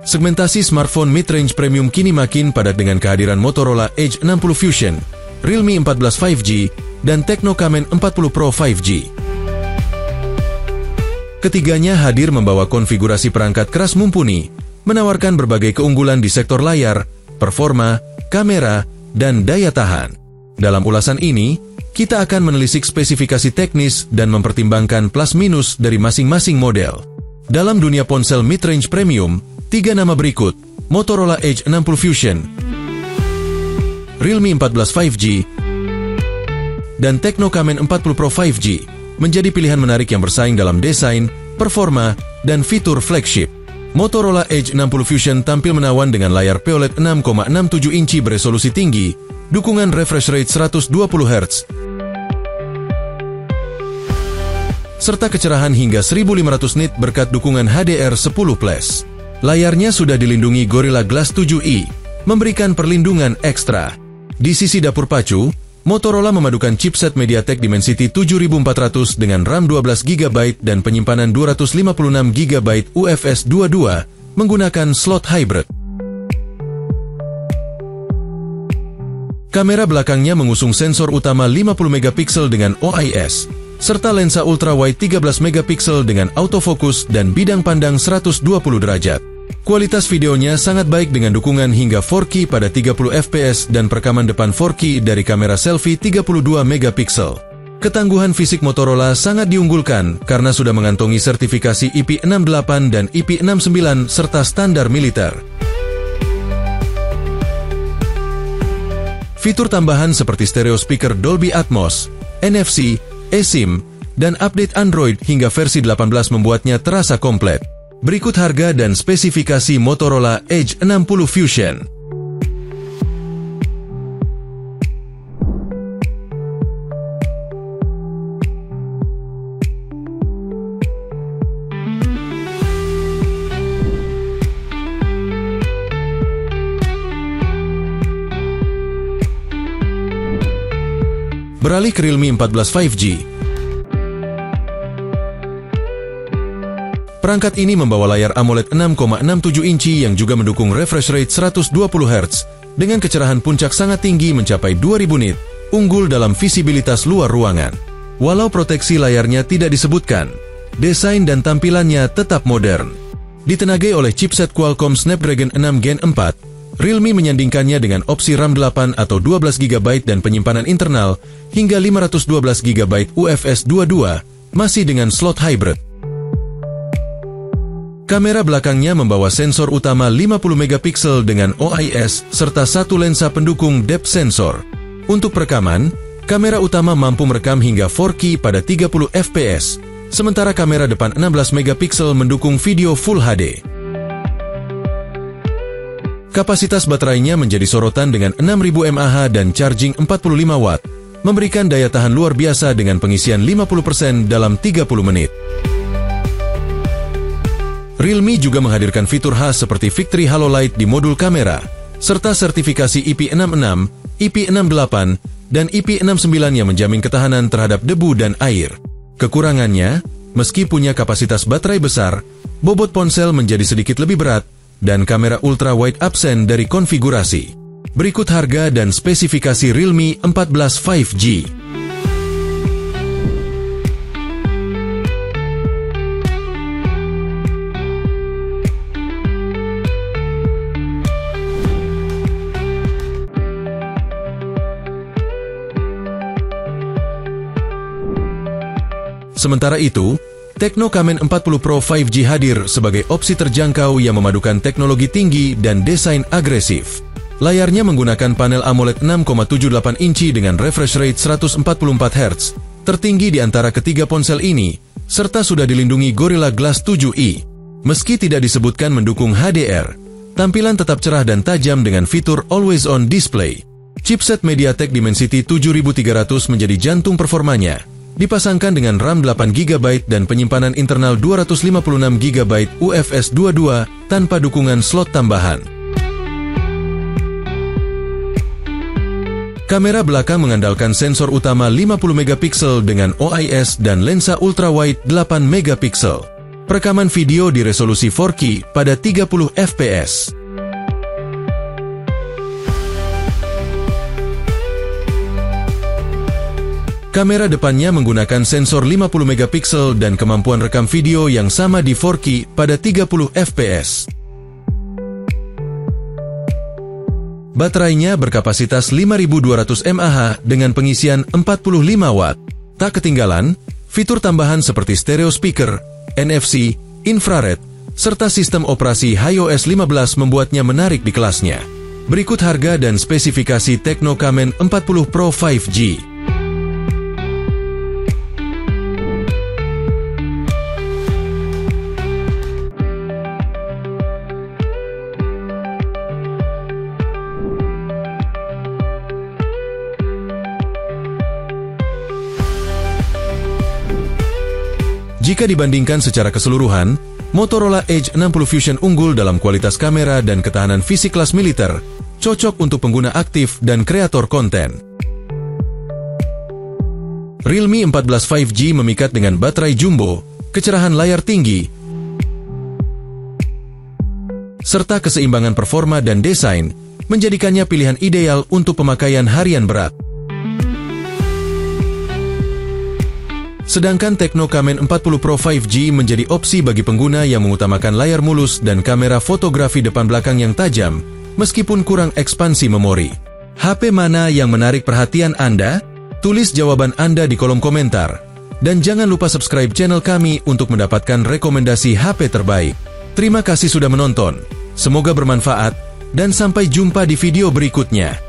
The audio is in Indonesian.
Segmentasi smartphone mid-range premium kini makin padat dengan kehadiran Motorola Edge 60 Fusion, Realme 14 5G, dan Tecno Camon 40 Pro 5G. Ketiganya hadir membawa konfigurasi perangkat keras mumpuni, menawarkan berbagai keunggulan di sektor layar, performa, kamera, dan daya tahan. Dalam ulasan ini, kita akan menelisik spesifikasi teknis dan mempertimbangkan plus-minus dari masing-masing model. Dalam dunia ponsel mid-range premium, 3 nama berikut: Motorola Edge 60 Fusion, Realme 14 5G, dan Tecno Camon 40 Pro 5G menjadi pilihan menarik yang bersaing dalam desain, performa, dan fitur flagship. Motorola Edge 60 Fusion tampil menawan dengan layar POLED 6,67 inci beresolusi tinggi, dukungan refresh rate 120 Hz, serta kecerahan hingga 1500 nit berkat dukungan HDR10+. Layarnya sudah dilindungi Gorilla Glass 7i, memberikan perlindungan ekstra. Di sisi dapur pacu, Motorola memadukan chipset MediaTek Dimensity 7400 dengan RAM 12GB dan penyimpanan 256GB UFS 2.2 menggunakan slot hybrid. Kamera belakangnya mengusung sensor utama 50MP dengan OIS, serta lensa ultrawide 13MP dengan autofocus dan bidang pandang 120 derajat. Kualitas videonya sangat baik dengan dukungan hingga 4K pada 30fps dan perekaman depan 4K dari kamera selfie 32MP. Ketangguhan fisik Motorola sangat diunggulkan karena sudah mengantongi sertifikasi IP68 dan IP69 serta standar militer. Fitur tambahan seperti stereo speaker Dolby Atmos, NFC, eSIM, dan update Android hingga versi 18 membuatnya terasa komplit. Berikut harga dan spesifikasi Motorola Edge 60 Fusion. Beralih ke Realme 14 5G. Perangkat ini membawa layar AMOLED 6,67 inci yang juga mendukung refresh rate 120 Hz dengan kecerahan puncak sangat tinggi mencapai 2000 nit, unggul dalam visibilitas luar ruangan. Walau proteksi layarnya tidak disebutkan, desain dan tampilannya tetap modern. Ditenagai oleh chipset Qualcomm Snapdragon 6 Gen 4, Realme menyandingkannya dengan opsi RAM 8 atau 12GB dan penyimpanan internal hingga 512GB UFS 2.2 masih dengan slot hybrid. Kamera belakangnya membawa sensor utama 50MP dengan OIS serta satu lensa pendukung depth sensor. Untuk perekaman, kamera utama mampu merekam hingga 4K pada 30fps, sementara kamera depan 16MP mendukung video Full HD. Kapasitas baterainya menjadi sorotan dengan 6000 mAh dan charging 45 watt, memberikan daya tahan luar biasa dengan pengisian 50% dalam 30 menit. Realme juga menghadirkan fitur khas seperti Victory Halo Light di modul kamera, serta sertifikasi IP66, IP68, dan IP69 yang menjamin ketahanan terhadap debu dan air. Kekurangannya, meski punya kapasitas baterai besar, bobot ponsel menjadi sedikit lebih berat, dan kamera ultra-wide absen dari konfigurasi. Berikut harga dan spesifikasi Realme 14 5G. Sementara itu, Tecno Camon 40 Pro 5G hadir sebagai opsi terjangkau yang memadukan teknologi tinggi dan desain agresif. Layarnya menggunakan panel AMOLED 6,78 inci dengan refresh rate 144 Hz, tertinggi di antara ketiga ponsel ini, serta sudah dilindungi Gorilla Glass 7i. Meski tidak disebutkan mendukung HDR, tampilan tetap cerah dan tajam dengan fitur Always On Display. Chipset MediaTek Dimensity 7300 menjadi jantung performanya, dipasangkan dengan RAM 8GB dan penyimpanan internal 256GB UFS 2.2 tanpa dukungan slot tambahan. Kamera belakang mengandalkan sensor utama 50MP dengan OIS dan lensa ultrawide 8MP. Perekaman video di resolusi 4K pada 30 fps. Kamera depannya menggunakan sensor 50 megapiksel dan kemampuan rekam video yang sama di 4K pada 30 fps. Baterainya berkapasitas 5200 mAh dengan pengisian 45 watt. Tak ketinggalan, fitur tambahan seperti stereo speaker, NFC, infrared, serta sistem operasi iOS 15 membuatnya menarik di kelasnya. Berikut harga dan spesifikasi Tecno Camon 40 Pro 5G. Jika dibandingkan secara keseluruhan, Motorola Edge 60 Fusion unggul dalam kualitas kamera dan ketahanan fisik kelas militer, cocok untuk pengguna aktif dan kreator konten. Realme 14 5G memikat dengan baterai jumbo, kecerahan layar tinggi, serta keseimbangan performa dan desain, menjadikannya pilihan ideal untuk pemakaian harian berat. Sedangkan Tecno Camon 40 Pro 5G menjadi opsi bagi pengguna yang mengutamakan layar mulus dan kamera fotografi depan belakang yang tajam, meskipun kurang ekspansi memori. HP mana yang menarik perhatian Anda? Tulis jawaban Anda di kolom komentar. Dan jangan lupa subscribe channel kami untuk mendapatkan rekomendasi HP terbaik. Terima kasih sudah menonton. Semoga bermanfaat, dan sampai jumpa di video berikutnya.